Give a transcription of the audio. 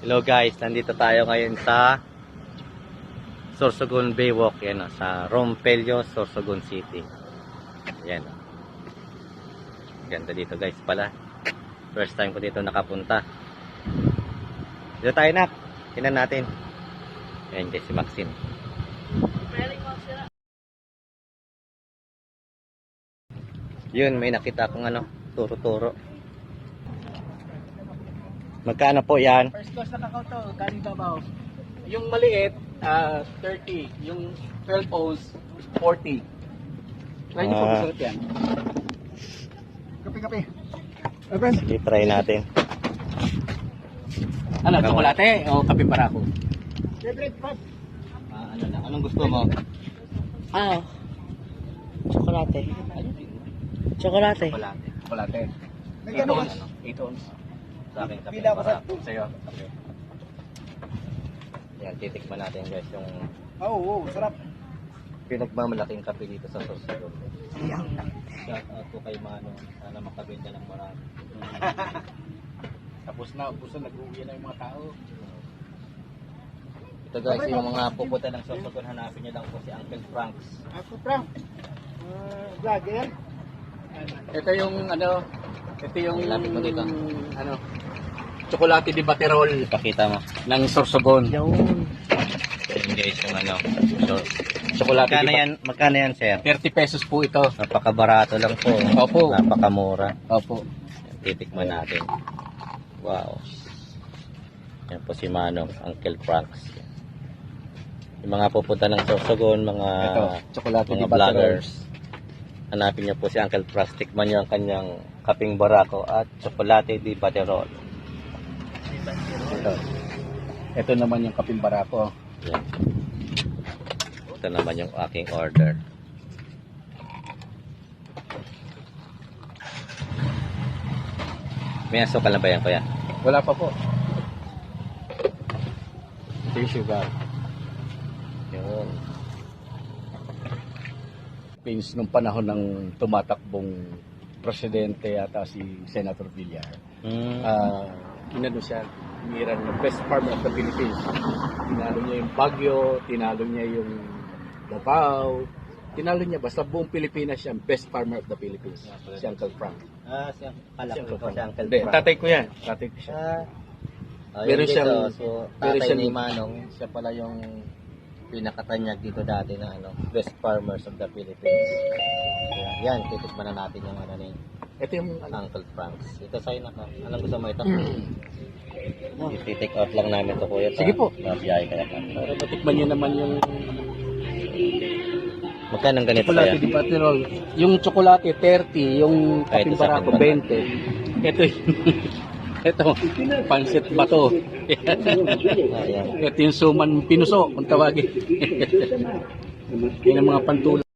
Hello guys, nandito tayo ngayon sa Sorsogon Baywalk, yan, sa Rompelio, Sorsogon City. Yan. Ganda dito guys pala. First time ko dito nakapunta. Dito tayo na. Tingnan natin. Ayan guys, si Maxine. Yun, may nakita akong turo-turo. Magkano po yan? First class na kakao to, galing Davao. Yung maliit, 30. Yung 12 ounce, 40. Try nyo po, masarap yan. Kape. Sige, try natin. Ano, tsokolate o kape barako? Ano lang? Anong gusto mo? Chocolate. Chocolate. Tsokolate. 8 ounce. 8 ounce. Sa akin, kape Pila ko sa barako. sa'yo. Okay. Yan, titikman natin guys yung Oo, sarap. pinagmamalaking kape dito sa Sorsogon. Shout out po kay Manong. Sana makabenta ng marami. Tapos na, nag-uwi na yung mga tao. Ito guys, yung mga pupunta ng Sorsogon, hanapin nyo lang po si Uncle Franks. Ako, Frank. Vlogger. Ito yung ito yung Lapit mo dito. Chocolate di Baterol Ipakita mo. ng Sorsogon. Yun. Yan guys, yung so, Chocolate magkano yan sir? 30 pesos po ito. Napakabarato lang po. Opo. Napakamura. Opo. Yan, titikman natin. Wow. Yan po si Manong, Uncle Franks. Yung mga pupunta ng Sorsogon, Ito, chocolate di mga Baterol. vloggers. Hanapin niyo po si Uncle Franks. Tikman niyo ang kanyang kaping barako at chocolate di Baterol. Ito naman yung kaping barako. Yan. Ito naman yung aking order. May asukal na ba yan, kuya? Wala pa po. Ito yung sugar. Yun. Pins nung panahon ng tumatakbong presidente yata si Senator Villar. Inano siya, umiran ng best farmer of the Philippines. Tinalo niya yung Baguio, tinalo niya yung Davao, tinalo niya basta buong Pilipinas siya, best farmer of the Philippines. Si Uncle Frank. Siya, kala Si ko Uncle si Uncle Hindi, Frank. tatay ko yan. Tatay ko siya. Meron Meron siyang- so, meron tatay siyang- ni Manong, siya pala yung pinakatanyag dito dati na best farmers of the Philippines. Yan, titikman na natin yung ni Ito yung Uncle Franks. Ito sa'yo na ka. Anong gusto mo ito? I-take out lang namin ito kuya. Sige po. Mabiyahe kaya ka. para matikman niyo naman yung Magkano ang ganito chocolate kaya? di Baterol. Yung chocolate 30, yung Ay, ito kaping sa barako akin, 20. Ito ito, pansit bato. Ayan. Ito yung suman pinuso, kung tawagin. Yan ang mga pantulan.